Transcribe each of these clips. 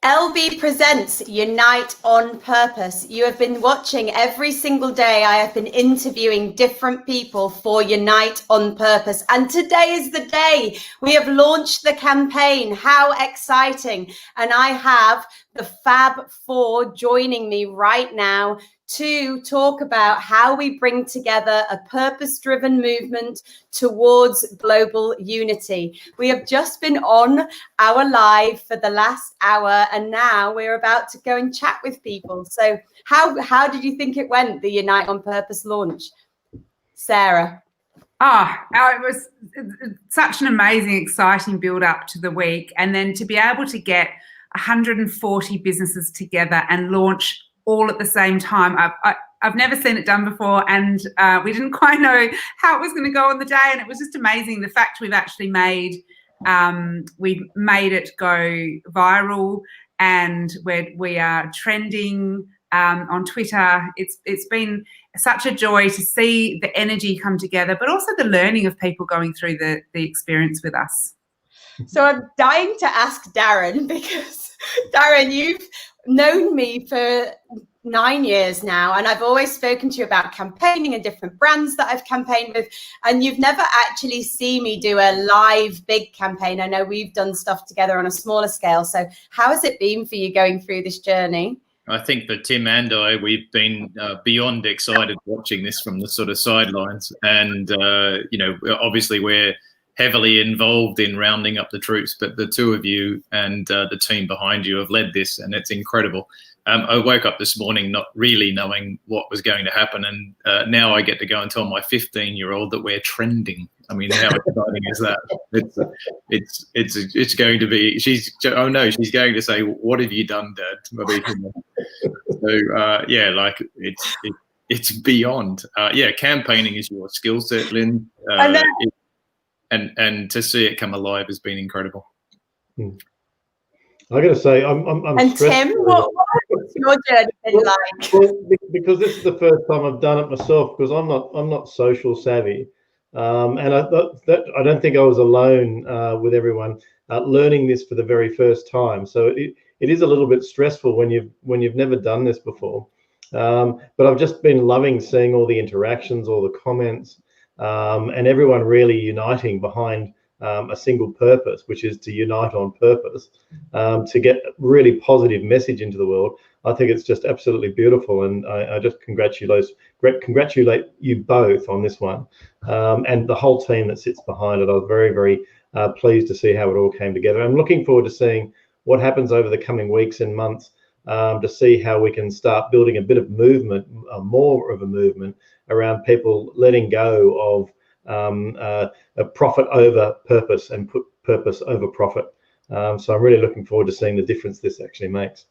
LB presents Unite on Purpose. You have been watching every single day. I have been interviewing different people for Unite on Purpose. And today is the day. We have launched the campaign. How exciting. And I have the Fab Four joining me right now to talk about how we bring together a purpose-driven movement towards global unity. We have just been on our live for the last hour, and now we're about to go and chat with people. So how did you think it went, the Unite on Purpose launch? Sarah? It was such an amazing, exciting build up to the week. And then to be able to get 140 businesses together and launch all at the same time. I've never seen it done before, and we didn't quite know how it was going to go on the day, and it was just amazing the fact we've actually made it go viral, and we are trending on Twitter. It's been such a joy to see the energy come together, but also the learning of people going through the experience with us. So I'm dying to ask Darren, because Darren, you've known me for 9 years now, and I've always spoken to you about campaigning and different brands that I've campaigned with, and you've never actually seen me do a live big campaign. I know we've done stuff together on a smaller scale. So how has it been for you going through this journey? I think for Tim and I, we've been beyond excited watching this from the sort of sidelines. And, obviously we're heavily involved in rounding up the troops, but the two of you and the team behind you have led this, and it's incredible. I woke up this morning not really knowing what was going to happen, and now I get to go and tell my 15-year-old that we're trending. I mean, how exciting is that? It's going to be. She's going to say, "What have you done, Dad?" So it's beyond. Campaigning is your skill set, Lynn. And to see it come alive has been incredible. I got to say, I'm and Tim, what's your journey been like? Well, because this is the first time I've done it myself, because I'm not social savvy, and I don't think I was alone with everyone learning this for the very first time. So it is a little bit stressful when you've never done this before. But I've just been loving seeing all the interactions, all the comments, and everyone really uniting behind a single purpose, which is to unite on purpose, to get a really positive message into the world. I think it's just absolutely beautiful, and I just congratulate you both on this one, and the whole team that sits behind it. I was very, very pleased to see how it all came together. I'm looking forward to seeing what happens over the coming weeks and months, to see how we can start building a bit of movement, more of a movement around people letting go of a profit over purpose and put purpose over profit. So I'm really looking forward to seeing the difference this actually makes.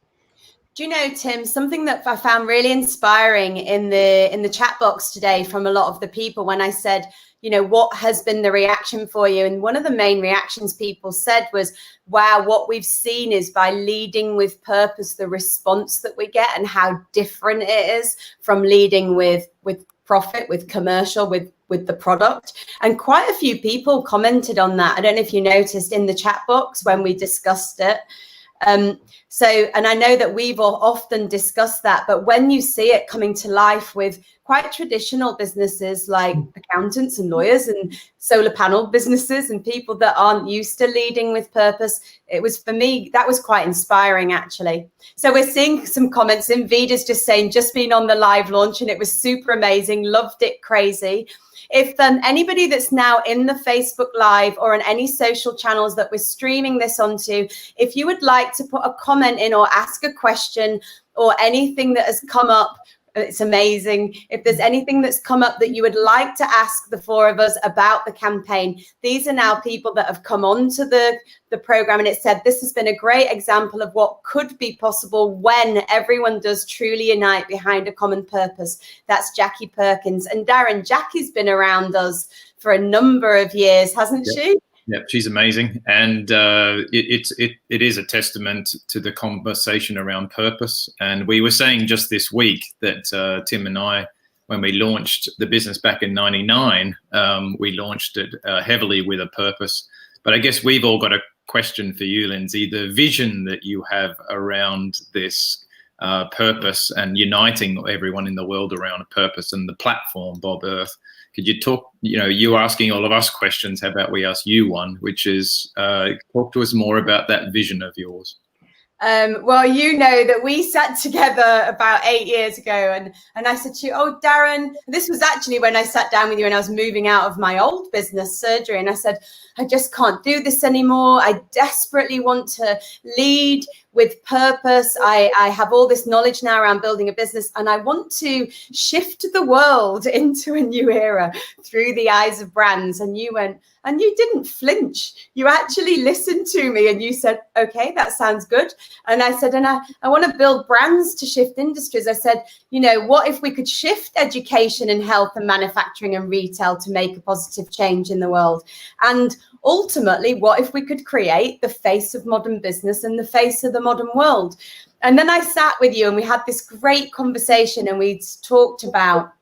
Do you know, Tim, something that I found really inspiring in the chat box today from a lot of the people when I said, what has been the reaction for you? And one of the main reactions people said was, wow, what we've seen is by leading with purpose, the response that we get and how different it is from leading with profit, with commercial, with the product. And quite a few people commented on that. I don't know if you noticed in the chat box when we discussed it. And I know that we've often discussed that, but when you see it coming to life with quite traditional businesses like accountants and lawyers and solar panel businesses and people that aren't used to leading with purpose, it was, for me, that was quite inspiring actually. So we're seeing some comments. Invida's just saying, just been on the live launch and it was super amazing, loved it, crazy. If anybody that's now in the Facebook Live or on any social channels that we're streaming this onto, if you would like to put a comment in or ask a question or anything that has come up, it's amazing. If there's anything that's come up that you would like to ask the four of us about the campaign, these are now people that have come onto the program, and it said this has been a great example of what could be possible when everyone does truly unite behind a common purpose. That's Jackie Perkins. And Darren, Jackie's been around us for a number of years, hasn't she? Yeah, she's amazing, and it is a testament to the conversation around purpose. And we were saying just this week that Tim and I, when we launched the business back in '99, we launched it heavily with a purpose. But I guess we've all got to question for you, Linzi. The vision that you have around this purpose and uniting everyone in the world around a purpose, and the platform, Bob Earth. Could you talk, you asking all of us questions, how about we ask you one, which is talk to us more about that vision of yours. Well, you know that we sat together about 8 years ago, and I said to you, oh, Darren, this was actually when I sat down with you and I was moving out of my old business, surgery, and I said, I just can't do this anymore. I desperately want to lead with purpose. I have all this knowledge now around building a business, and I want to shift the world into a new era through the eyes of brands. And you went, and you didn't flinch. You actually listened to me and you said, okay, that sounds good. And I said, and I want to build brands to shift industries. I said, what if we could shift education and health and manufacturing and retail to make a positive change in the world? And ultimately, what if we could create the face of modern business and the face of the modern world? And then I sat with you and we had this great conversation, and we talked about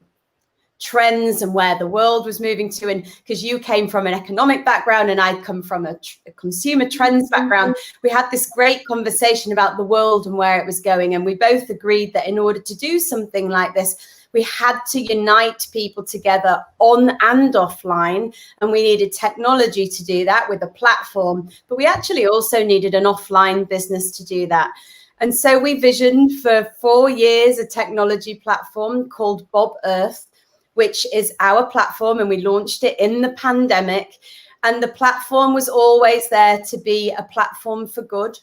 trends and where the world was moving to. And because you came from an economic background and I'd come from a consumer trends background, we had this great conversation about the world and where it was going. And we both agreed that in order to do something like this, we had to unite people together on and offline, and we needed technology to do that with a platform, but we actually also needed an offline business to do that. And so we visioned for 4 years a technology platform called Bob Earth, which is our platform, and we launched it in the pandemic. And the platform was always there to be a platform for good,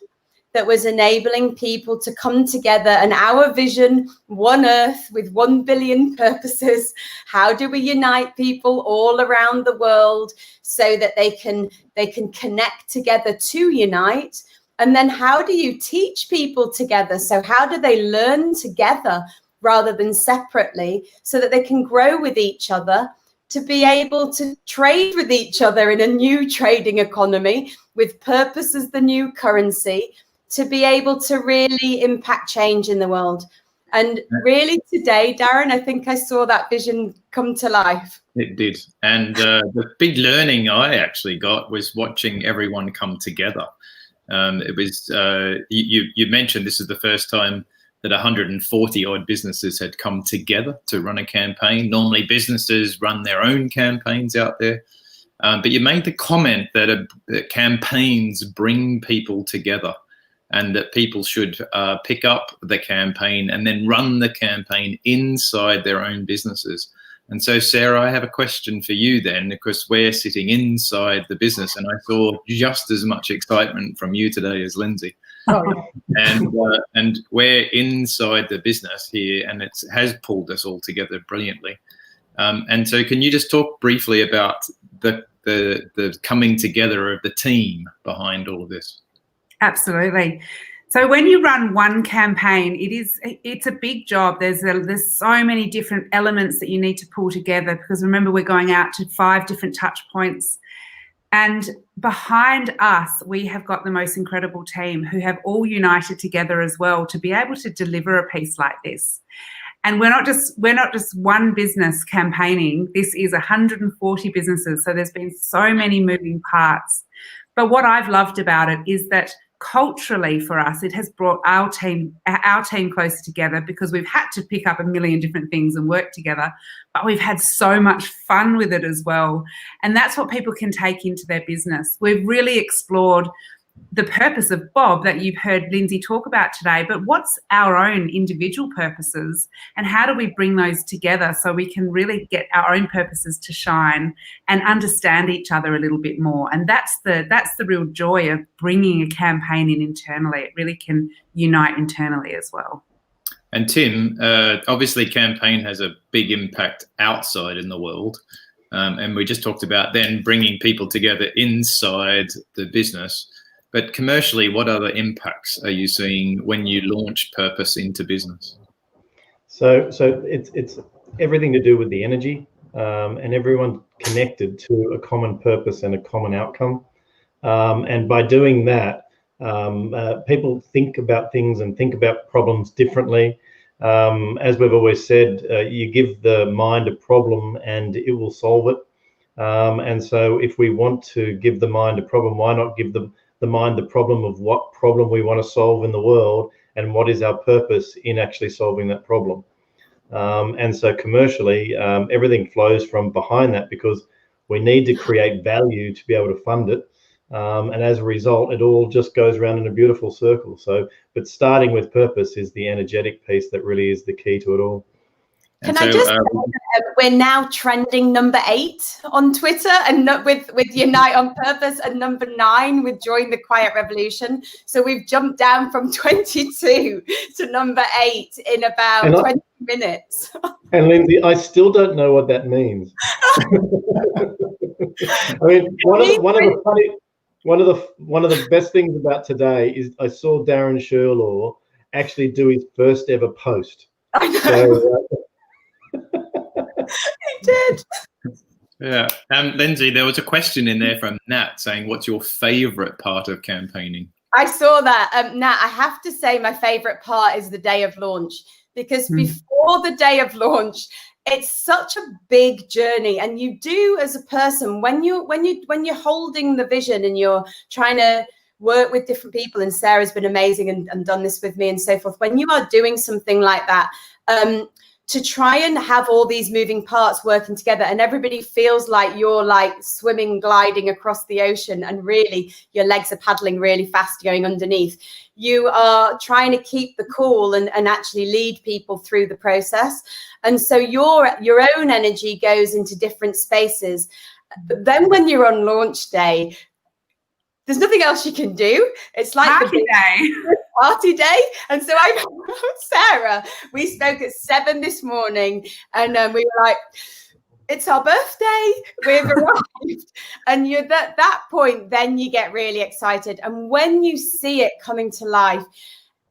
that was enabling people to come together. And our vision, one Earth with 1 billion purposes. How do we unite people all around the world so that they can connect together to unite? And then how do you teach people together? So how do they learn together rather than separately, so that they can grow with each other, to be able to trade with each other in a new trading economy with purpose as the new currency, to be able to really impact change in the world? And really today, Darren, I think I saw that vision come to life. It did. And the big learning I actually got was watching everyone come together. It was, you mentioned this is the first time that 140 odd businesses had come together to run a campaign. Normally businesses run their own campaigns out there. But you made the comment that campaigns bring people together, and that people should pick up the campaign and then run the campaign inside their own businesses. And so, Sarah, I have a question for you then, because we're sitting inside the business, and I saw just as much excitement from you today as Linzi. Oh, yeah. And we're inside the business here, and it has pulled us all together brilliantly. And so can you just talk briefly about the coming together of the team behind all of this? Absolutely. So when you run one campaign, it's a big job. There's so many different elements that you need to pull together, because remember, we're going out to 5 different touch points. And behind us, we have got the most incredible team who have all united together as well to be able to deliver a piece like this. And we're not just one business campaigning. This is 140 businesses. So there's been so many moving parts. But what I've loved about it is that culturally for us, it has brought our team closer together, because we've had to pick up a million different things and work together, but we've had so much fun with it as well. And that's what people can take into their business. We've really explored the purpose of Bob that you've heard Linzi talk about today, but what's our own individual purposes, and how do we bring those together so we can really get our own purposes to shine and understand each other a little bit more? And that's the real joy of bringing a campaign in internally. It really can unite internally as well. And Tim, obviously campaign has a big impact outside in the world. And we just talked about then bringing people together inside the business. But commercially, what other impacts are you seeing when you launch purpose into business? So it's everything to do with the energy, and everyone connected to a common purpose and a common outcome. And by doing that, people think about things and think about problems differently. As we've always said, you give the mind a problem and it will solve it. And so if we want to give the mind a problem, why not give the the problem of what problem we want to solve in the world and what is our purpose in actually solving that problem. And so commercially, everything flows from behind that, because we need to create value to be able to fund it. And as a result, it all just goes around in a beautiful circle. So, but starting with purpose is the energetic piece that really is the key to it all. Can I just say we're now trending number 8 on Twitter, and with Unite on Purpose, and number 9 with Join the Quiet Revolution. So we've jumped down from 22 to number 8 in about 20 minutes. And Linzi, I still don't know what that means. I mean, one of the best things about today is I saw Darren Sherlaw actually do his first ever post. I know. So, he did. Yeah. Linzi, there was a question in there from Nat saying, what's your favorite part of campaigning? I saw that. Nat, I have to say my favorite part is the day of launch, because before the day of launch, it's such a big journey. And you do, as a person, when you're holding the vision and you're trying to work with different people, and Sarah's been amazing and done this with me and so forth, when you are doing something like that, to try and have all these moving parts working together, and everybody feels like you're like swimming, gliding across the ocean, and really your legs are paddling really fast going underneath. You are trying to keep the cool and actually lead people through the process. And so your own energy goes into different spaces. But then when you're on launch day, there's nothing else you can do. It's like party day. And so Sarah, we spoke at 7 this morning, and we were like, it's our birthday, we've arrived. And you're at that point, then you get really excited. And when you see it coming to life,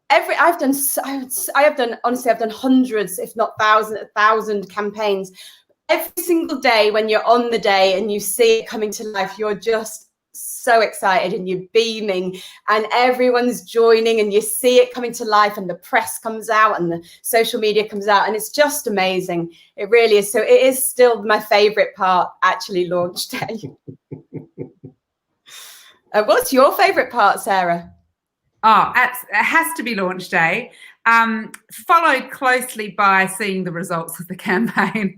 I've done hundreds, if not thousand campaigns. Every single day when you're on the day and you see it coming to life, you're just so excited and you're beaming, and everyone's joining, and you see it coming to life, and the press comes out and the social media comes out, and it's just amazing. It really is. So it is still my favorite part, actually, launch day. What's your favorite part, Sarah? Oh, it has to be launch day, followed closely by seeing the results of the campaign.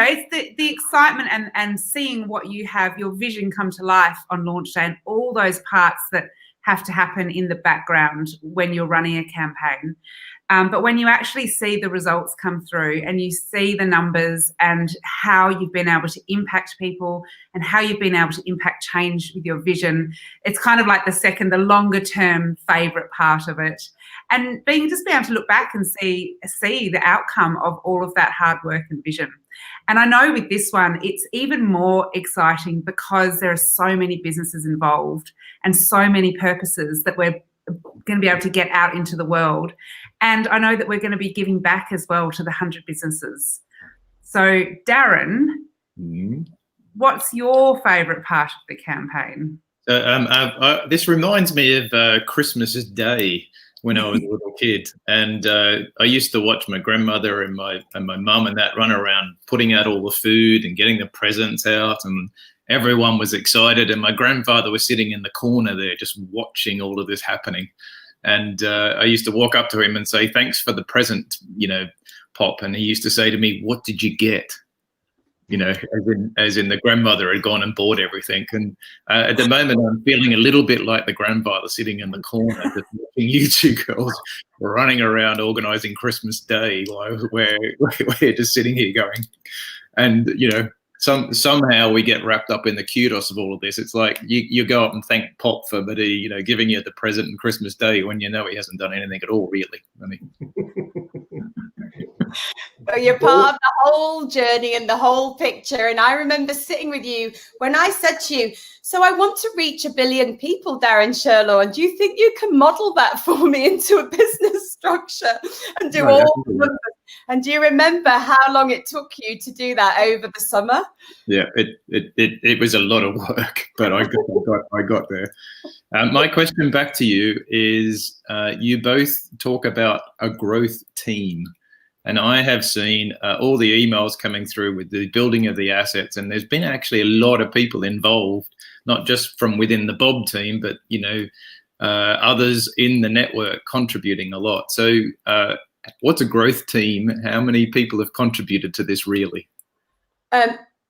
It's the excitement and seeing what you have, your vision come to life on launch day, and all those parts that have to happen in the background when you're running a campaign. But when you actually see the results come through, and you see the numbers and how you've been able to impact people and how you've been able to impact change with your vision, it's kind of like the longer term favorite part of it. And being able to look back and see the outcome of all of that hard work and vision. And I know with this one, it's even more exciting because there are so many businesses involved and so many purposes that we're going to be able to get out into the world. And I know that we're going to be giving back as well to the 100 businesses. So, Darren, what's your favourite part of the campaign? This reminds me of Christmas Day when I was a little kid, and I used to watch my grandmother and my mum and that run around putting out all the food and getting the presents out, and everyone was excited, and my grandfather was sitting in the corner there just watching all of this happening. And I used to walk up to him and say, thanks for the present, Pop. And he used to say to me, what did you get? As in the grandmother had gone and bought everything. And at the moment, I'm feeling a little bit like the grandfather sitting in the corner, just watching you two girls running around organising Christmas Day while we're just sitting here going. And, somehow we get wrapped up in the kudos of all of this. It's like you go up and thank Pop for giving you the present on Christmas Day when he hasn't done anything at all, really. I mean, Well, you're part of the whole journey and the whole picture. And I remember sitting with you when I said to you, so I want to reach 1 billion people, Darren Sherlaw, and do you think you can model that for me into a business structure and do all the numbers? And do you remember how long it took you to do that over the summer? Yeah, it was a lot of work, but I got there. My question back to you is, you both talk about a growth team. And I have seen all the emails coming through with the building of the assets, and there's been actually a lot of people involved, not just from within the Bob team, but others in the network contributing a lot. So what's a growth team? How many people have contributed to this really?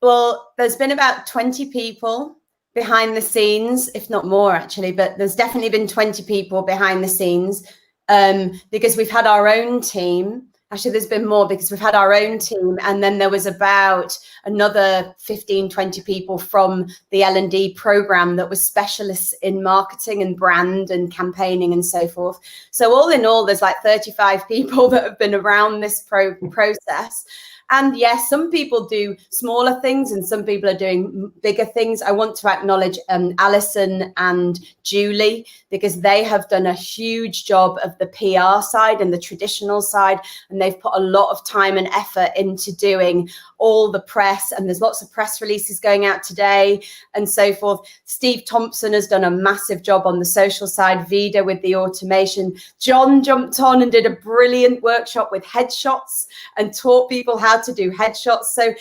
Well, there's been about 20 people behind the scenes, if not more actually, but there's definitely been 20 people behind the scenes because we've had our own team. Actually, there's been more because we've had our own team. And then there was about another 15, 20 people from the L&D program that was specialists in marketing and brand and campaigning and so forth. So all in all, there's like 35 people that have been around this process. And yes, some people do smaller things and some people are doing bigger things. I want to acknowledge Alison and Julie, because they have done a huge job of the PR side and the traditional side. And they've put a lot of time and effort into doing all the press, and there's lots of press releases going out today and so forth. Steve Thompson has done a massive job on the social side, Vida with the automation. John jumped on and did a brilliant workshop with headshots and taught people how to do headshots. So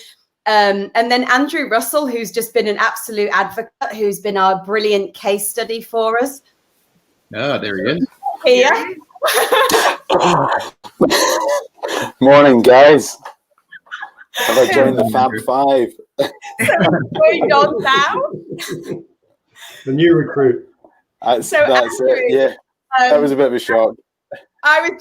and then Andrew Russell, who's just been an absolute advocate, who's been our brilliant case study for us. Oh, there he is. Here. Morning, guys. Have I joined the Fab Five? Going on now. The new recruit. That's Andrew, it. Yeah, that was a bit of a shock. I was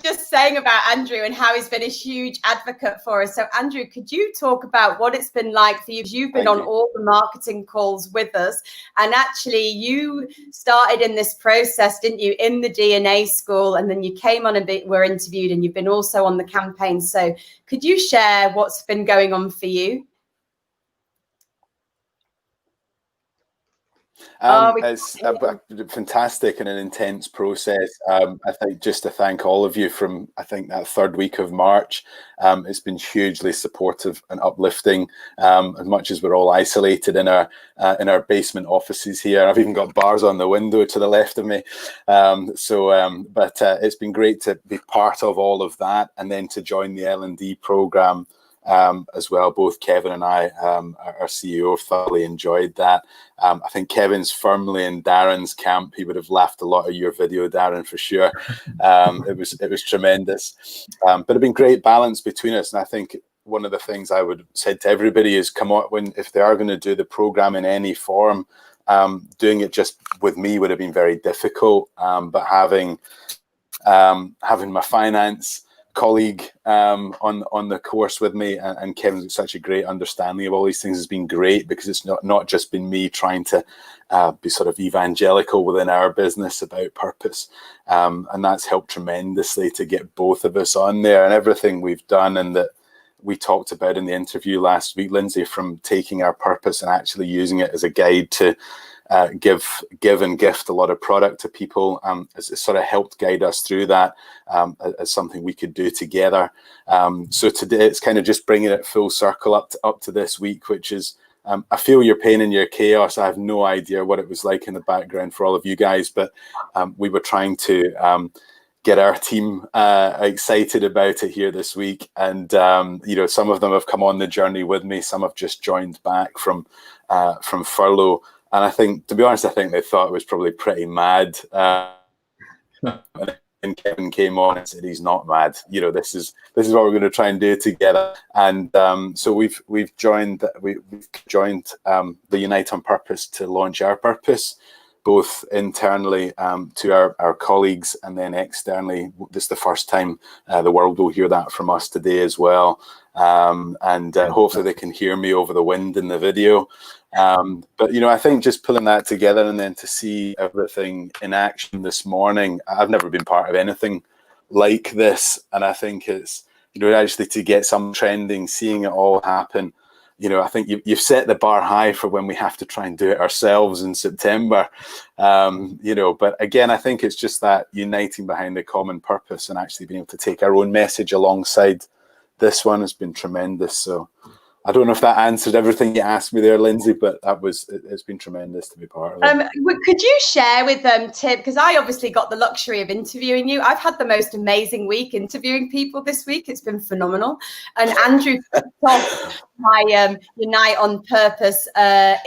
just saying about Andrew and how he's been a huge advocate for us. So Andrew, could you talk about what it's been like for you? You've been on all the marketing calls with us, and actually you started in this process, didn't you, in the DNA school, and then you came on and were interviewed, and you've been also on the campaign. So could you share what's been going on for you? It's a fantastic and an intense process. I think just to thank all of you from, I think, that third week of March. It's been hugely supportive and uplifting, as much as we're all isolated in our basement offices here. I've even got bars on the window to the left of me. But it's been great to be part of all of that, and then to join the L&D program as well. Both Kevin and I, our CEO, thoroughly enjoyed that. I think Kevin's firmly in Darren's camp. He would have laughed a lot at your video, Darren, for sure. It was tremendous. But it's been great balance between us. And I think one of the things I would say to everybody is, come on, if they are going to do the program in any form, doing it just with me would have been very difficult. But having my finance colleague on the course with me, and Kevin's got such a great understanding of all these things, has been great, because it's not just been me trying to be sort of evangelical within our business about purpose, and that's helped tremendously to get both of us on there. And everything we've done and that we talked about in the interview last week, Linzi, from taking our purpose and actually using it as a guide to give and gift a lot of product to people, it's sort of helped guide us through that as something we could do together. So today it's kind of just bringing it full circle up to this week, which is, I feel your pain and your chaos. I have no idea what it was like in the background for all of you guys, but we were trying to get our team excited about it here this week. And, some of them have come on the journey with me. Some have just joined back from furlough. And I think, to be honest, I think they thought it was probably pretty mad. And Kevin came on and said, he's not mad. This is what we're going to try and do together. And so we've joined the Unite on Purpose to launch our purpose, both internally to our colleagues, and then externally. This is the first time the world will hear that from us today as well. And hopefully they can hear me over the wind in the video. But I think just pulling that together and then to see everything in action this morning, I've never been part of anything like this, and I think it's actually to get some trending, seeing it all happen. I think you've set the bar high for when we have to try and do it ourselves in September. But again, I think it's just that uniting behind a common purpose and actually being able to take our own message alongside this one has been tremendous. So I don't know if that answered everything you asked me there, Lindsay, but it's been tremendous to be part of it. Could you share with Tim, because I obviously got the luxury of interviewing you. I've had the most amazing week interviewing people this week. It's been phenomenal. And Andrew kicked off my Unite on Purpose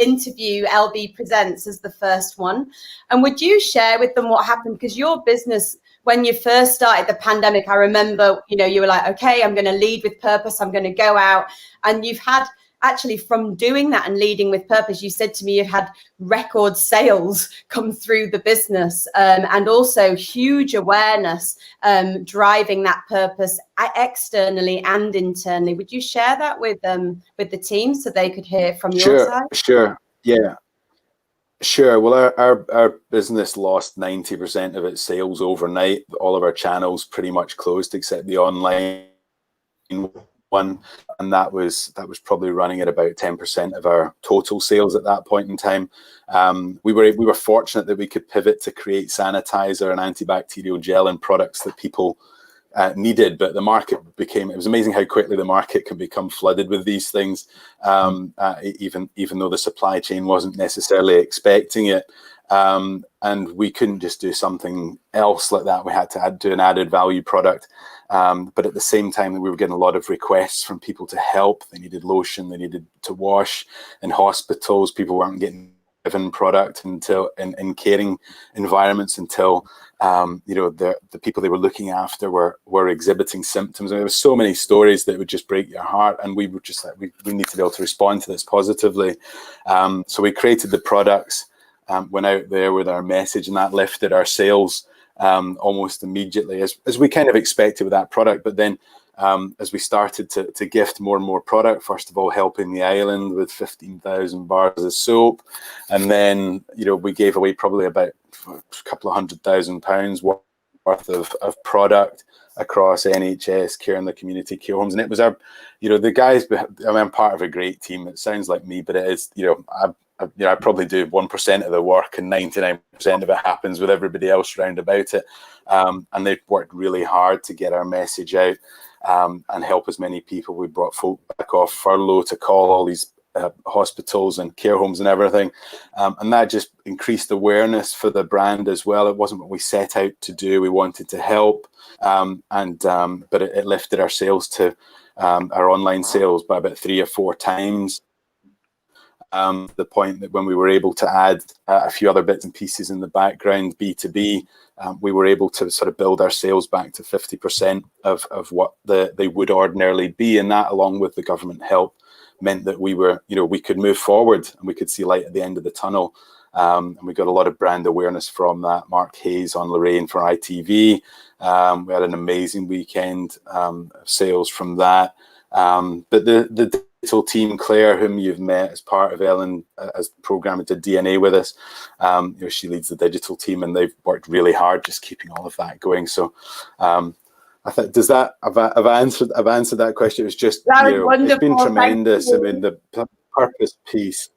interview, LB Presents, as the first one. And would you share with them what happened? Because your business, when you first started the pandemic, I remember, you were like, okay, I'm going to lead with purpose. I'm going to go out. And you've had, actually, from doing that and leading with purpose, you said to me you've had record sales come through the business, and also huge awareness driving that purpose externally and internally. Would you share that with the team so they could hear from your side? Sure. Yeah. Sure. Well, our business lost 90% of its sales overnight. All of our channels pretty much closed except the online one, and that was probably running at about 10% of our total sales at that point in time. We were fortunate that we could pivot to create sanitizer and antibacterial gel and products that people needed, but the market it was amazing how quickly the market can become flooded with these things, even though the supply chain wasn't necessarily expecting it. And we couldn't just do something else like that. We had to do an added value product. But at the same time, we were getting a lot of requests from people to help. They needed lotion, they needed to wash. In hospitals, people weren't getting given product until in caring environments until the people they were looking after were exhibiting symptoms. And there were so many stories that would just break your heart. And we were just like, we need to be able to respond to this positively. So we created the products, went out there with our message, and that lifted our sales almost immediately, as we kind of expected with that product. But then as we started to gift more and more product, first of all helping the island with 15,000 bars of soap, and then we gave away probably about a couple of £100,000 worth of product across NHS, care in the community, care homes. And it was our, the guys, I'm part of a great team. It sounds like me, but it is, I probably do 1% of the work, and 99% of it happens with everybody else round about it. And they've worked really hard to get our message out and help as many people. We brought folk back off furlough to call all these hospitals and care homes and everything. And that just increased awareness for the brand as well. It wasn't what we set out to do. We wanted to help. But it lifted our sales to our online sales by about 3 or 4 times. The point that when we were able to add a few other bits and pieces in the background, B2B, we were able to sort of build our sales back to 50% of what they would ordinarily be. And that, along with the government help, meant that we were, we could move forward and we could see light at the end of the tunnel. And we got a lot of brand awareness from that. Mark Hayes on Lorraine for ITV. We had an amazing weekend of sales from that. But the digital team, Claire, whom you've met as part of Ellen, as the programmer did DNA with us, she leads the digital team, and they've worked really hard just keeping all of that going. So I think, have I answered that question? It was just, it's been tremendous. I mean, the purpose piece.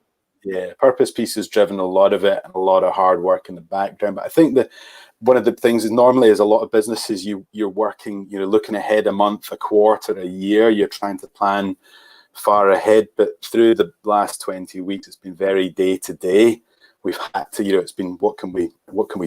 Yeah, purpose piece has driven a lot of it, and a lot of hard work in the background. But I think that one of the things is, normally as a lot of businesses, you're working, looking ahead a month, a quarter, a year. You're trying to plan far ahead. But through the last 20 weeks, it's been very day to day. We've had to, it's been, what can we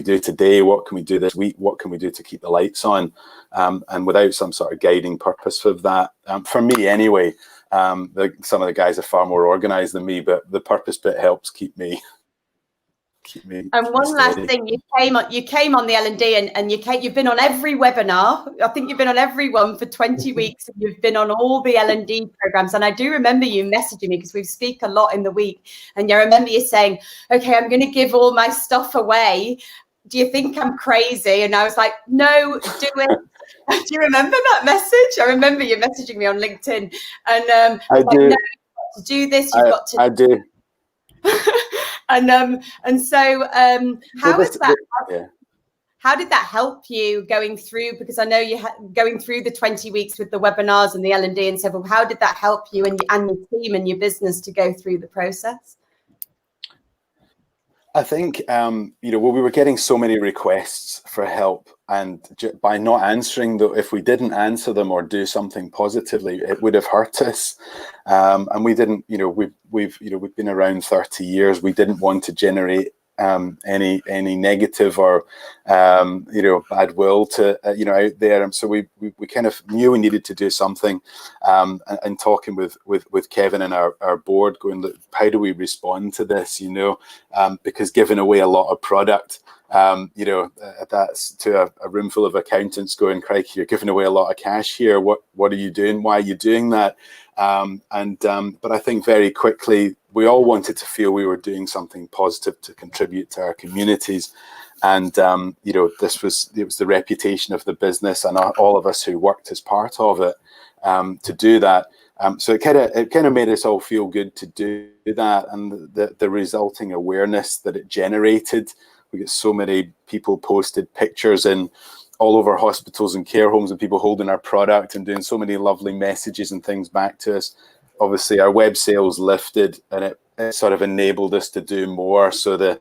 do today? What can we do this week? What can we do to keep the lights on? And without some sort of guiding purpose of that, for me anyway. Some of the guys are far more organized than me, but the purpose bit helps keep me. And one last thing, you came on the L&D, and you've been on every webinar. I think you've been on every one for 20 weeks. And you've been on all the L&D programs. And I do remember you messaging me, because we speak a lot in the week. And I remember you saying, okay, I'm going to give all my stuff away. Do you think I'm crazy? And I was like, no, do it. Do you remember that message? I remember you messaging me on LinkedIn, and I do. No, you've got to do this. You've got to. I do. And so, how did that help you going through? Because I know you going through the 20 weeks with the webinars and the L&D and so. How did that help you and your team and your business to go through the process? I think, we were getting so many requests for help by not answering, though, if we didn't answer them or do something positively, it would have hurt us. And we didn't, we've been around 30 years. We didn't want to generate any negative or bad will to out there, and so we kind of knew we needed to do something, and talking with Kevin and our board, going, look, how do we respond to this, because giving away a lot of product, that's to a room full of accountants going, crikey, you're giving away a lot of cash here, what are you doing, why are you doing that? But I think very quickly we all wanted to feel we were doing something positive to contribute to our communities, and it was the reputation of the business and all of us who worked as part of it to do that. So it kind of made us all feel good to do that, and the resulting awareness that it generated. We get so many people posted pictures in all over hospitals and care homes, and people holding our product and doing so many lovely messages and things back to us. Obviously, our web sales lifted, and it sort of enabled us to do more. So the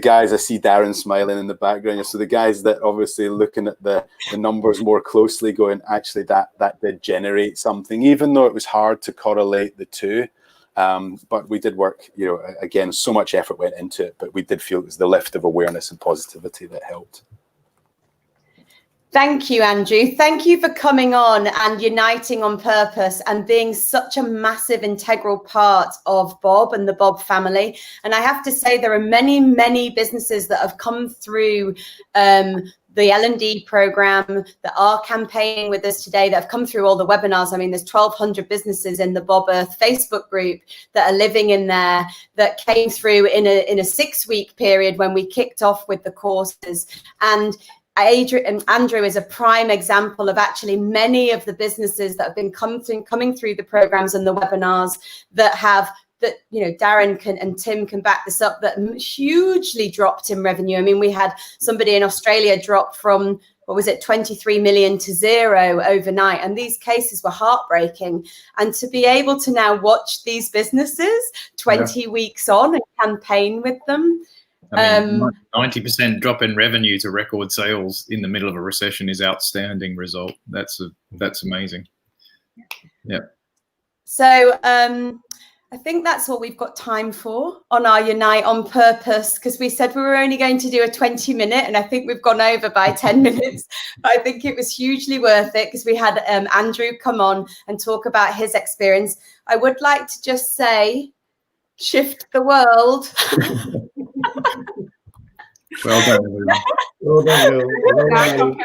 guys, I see Darren smiling in the background. So the guys that obviously looking at the numbers more closely, going, actually, that did generate something, even though it was hard to correlate the two. But we did work, again, so much effort went into it, but we did feel it was the lift of awareness and positivity that helped. Thank you, Andrew. Thank you for coming on and uniting on purpose and being such a massive integral part of Bob and the Bob family. And I have to say, there are many, many businesses that have come through the L&D program that are campaigning with us today, that have come through all the webinars. I mean, there's 1,200 businesses in the Bob Earth Facebook group that are living in there, that came through in a 6-week period when we kicked off with the courses. And Andrew is a prime example of actually many of the businesses that have been coming through the programs and the webinars that Darren and Tim can back this up, that hugely dropped in revenue. I mean, we had somebody in Australia drop from, 23 million to 0 overnight. And these cases were heartbreaking. And to be able to now watch these businesses 20 weeks on and campaign with them. I mean, 90% drop in revenue to record sales in the middle of a recession is outstanding result. That's amazing. Yeah. So I think that's all we've got time for on our Unite on Purpose, because we said we were only going to do a 20-minute, and I think we've gone over by 10 minutes. But I think it was hugely worth it, because we had Andrew come on and talk about his experience. I would like to just say, shift the world. Well done, everyone. Well done, Will.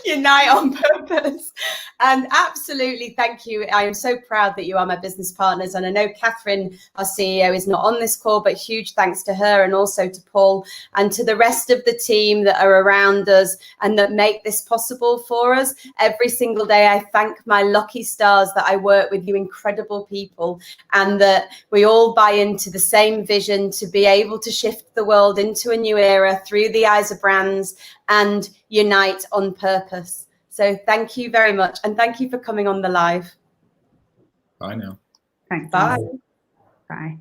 Unite on Purpose. And absolutely, thank you. I am so proud that you are my business partners. And I know Catherine, our CEO, is not on this call, but huge thanks to her, and also to Paul and to the rest of the team that are around us and that make this possible for us. Every single day, I thank my lucky stars that I work with you incredible people, and that we all buy into the same vision to be able to shift the world into a new era through the eyes of brands and unite on purpose. So thank you very much. And thank you for coming on the live. Bye now. Thanks. Bye. Bye.